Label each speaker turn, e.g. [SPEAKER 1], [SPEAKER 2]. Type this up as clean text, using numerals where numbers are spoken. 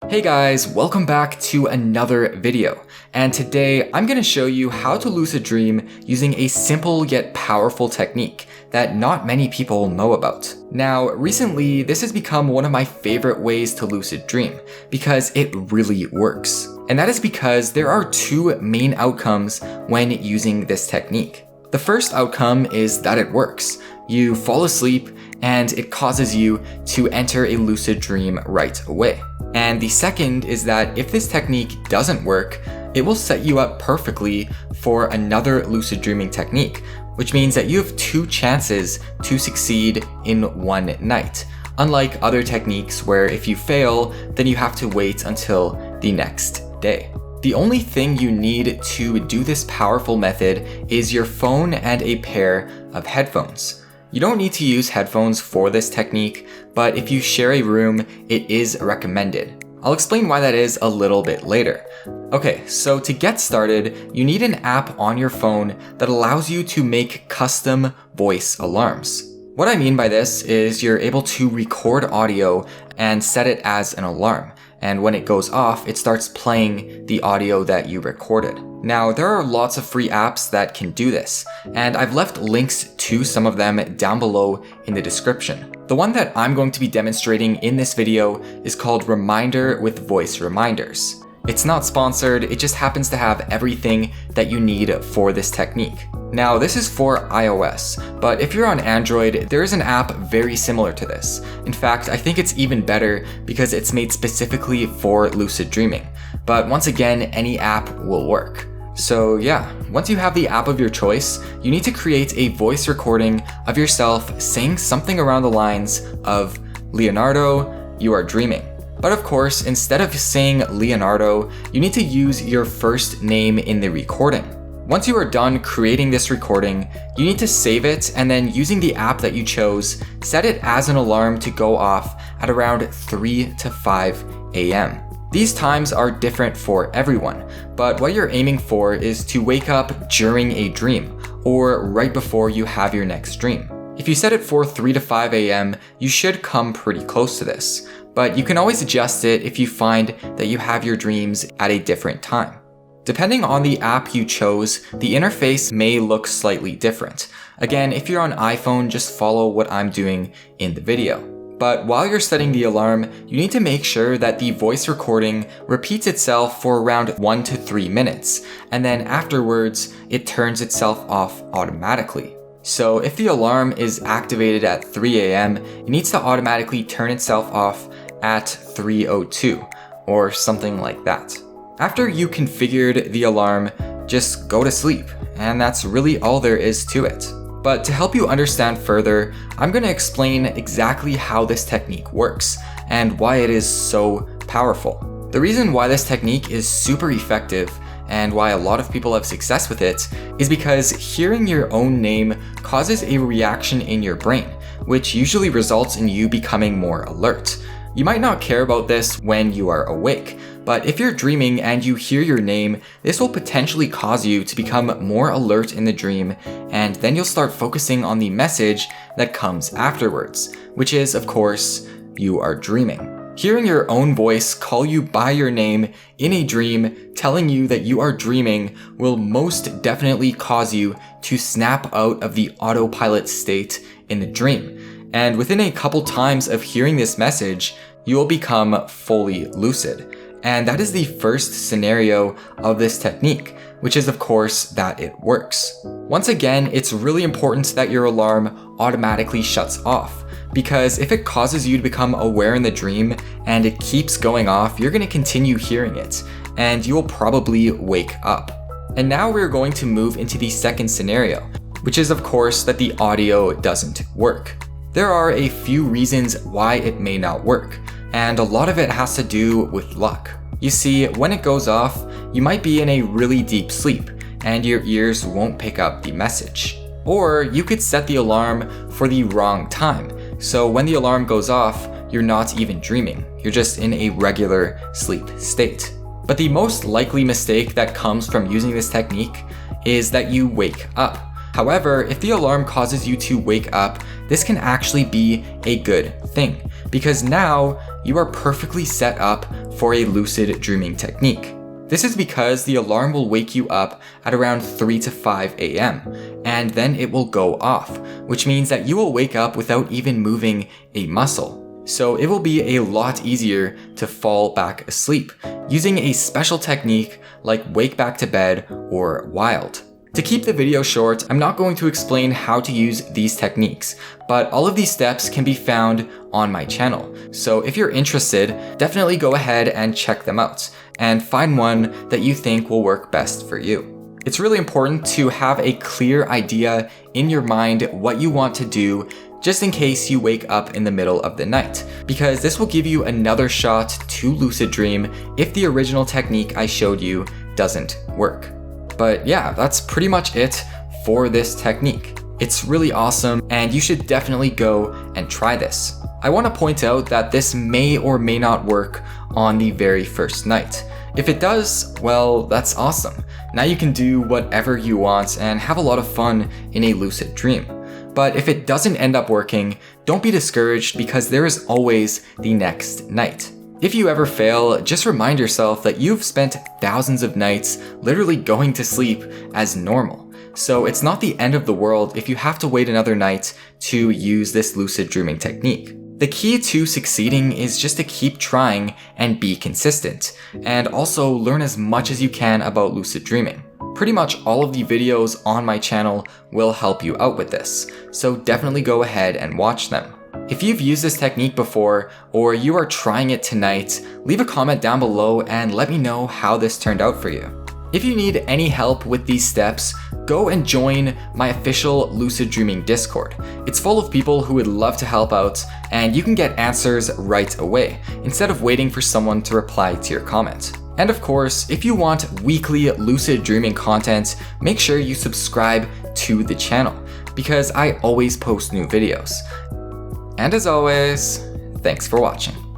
[SPEAKER 1] Hey guys, welcome back to another video. And today I'm going to show you how to lucid dream using a simple yet powerful technique that not many people know about. Now, recently this has become one of my favorite ways to lucid dream because it really works. And that is because there are two main outcomes when using this technique. The first outcome is that it works. You fall asleep and it causes you to enter a lucid dream right away. And the second is that if this technique doesn't work, it will set you up perfectly for another lucid dreaming technique, which means that you have two chances to succeed in one night, unlike other techniques where if you fail, then you have to wait until the next day. The only thing you need to do this powerful method is your phone and a pair of headphones. You don't need to use headphones for this technique, but if you share a room, it is recommended. I'll explain why that is a little bit later. Okay, so to get started, you need an app on your phone that allows you to make custom voice alarms. What I mean by this is you're able to record audio and set it as an alarm. And when it goes off, it starts playing the audio that you recorded. Now, there are lots of free apps that can do this, and I've left links to some of them down below in the description. The one that I'm going to be demonstrating in this video is called Reminder with Voice Reminders. It's not sponsored, it just happens to have everything that you need for this technique. Now, this is for iOS, but if you're on Android, there is an app very similar to this. In fact, I think it's even better because it's made specifically for lucid dreaming. But once again, any app will work. So yeah, once you have the app of your choice, you need to create a voice recording of yourself saying something around the lines of, "Leonardo, you are dreaming." But of course, instead of saying Leonardo, you need to use your first name in the recording. Once you are done creating this recording, you need to save it and then using the app that you chose, set it as an alarm to go off at around 3 to 5 a.m. These times are different for everyone, but what you're aiming for is to wake up during a dream or right before you have your next dream. If you set it for 3 to 5 a.m., you should come pretty close to this, but you can always adjust it if you find that you have your dreams at a different time. Depending on the app you chose, the interface may look slightly different. Again, if you're on iPhone, just follow what I'm doing in the video. But while you're setting the alarm, you need to make sure that the voice recording repeats itself for around 1 to 3 minutes, and then afterwards, it turns itself off automatically. So if the alarm is activated at 3 a.m., it needs to automatically turn itself off at 3:02, or something like that. After you configured the alarm, just go to sleep, and that's really all there is to it. But to help you understand further, I'm going to explain exactly how this technique works and why it is so powerful. The reason why this technique is super effective and why a lot of people have success with it is because hearing your own name causes a reaction in your brain, which usually results in you becoming more alert. You might not care about this when you are awake, but if you're dreaming and you hear your name, this will potentially cause you to become more alert in the dream, and then you'll start focusing on the message that comes afterwards, which is, of course, you are dreaming. Hearing your own voice call you by your name in a dream, telling you that you are dreaming, will most definitely cause you to snap out of the autopilot state in the dream. And within a couple times of hearing this message, you will become fully lucid. And that is the first scenario of this technique, which is of course that it works. Once again, it's really important that your alarm automatically shuts off, because if it causes you to become aware in the dream and it keeps going off, you're going to continue hearing it, and you will probably wake up. And now we're going to move into the second scenario, which is of course that the audio doesn't work. There are a few reasons why it may not work, and a lot of it has to do with luck. You see, when it goes off, you might be in a really deep sleep, and your ears won't pick up the message. Or you could set the alarm for the wrong time, so when the alarm goes off, you're not even dreaming, you're just in a regular sleep state. But the most likely mistake that comes from using this technique is that you wake up. However, if the alarm causes you to wake up, this can actually be a good thing, because now you are perfectly set up for a lucid dreaming technique. This is because the alarm will wake you up at around 3 to 5 a.m. and then it will go off, which means that you will wake up without even moving a muscle. So it will be a lot easier to fall back asleep using a special technique like Wake Back to Bed or Wild. To keep the video short, I'm not going to explain how to use these techniques, but all of these steps can be found on my channel. So if you're interested, definitely go ahead and check them out and find one that you think will work best for you. It's really important to have a clear idea in your mind what you want to do just in case you wake up in the middle of the night, because this will give you another shot to lucid dream if the original technique I showed you doesn't work. But yeah, that's pretty much it for this technique. It's really awesome and you should definitely go and try this. I want to point out that this may or may not work on the very first night. If it does, well, that's awesome. Now you can do whatever you want and have a lot of fun in a lucid dream. But if it doesn't end up working, don't be discouraged because there is always the next night. If you ever fail, just remind yourself that you've spent thousands of nights literally going to sleep as normal. So it's not the end of the world if you have to wait another night to use this lucid dreaming technique. The key to succeeding is just to keep trying and be consistent, and also learn as much as you can about lucid dreaming. Pretty much all of the videos on my channel will help you out with this, so definitely go ahead and watch them. If you've used this technique before, or you are trying it tonight, leave a comment down below and let me know how this turned out for you. If you need any help with these steps, go and join my official Lucid Dreaming Discord. It's full of people who would love to help out, and you can get answers right away, instead of waiting for someone to reply to your comment. And of course, if you want weekly lucid dreaming content, make sure you subscribe to the channel, because I always post new videos. And as always, thanks for watching.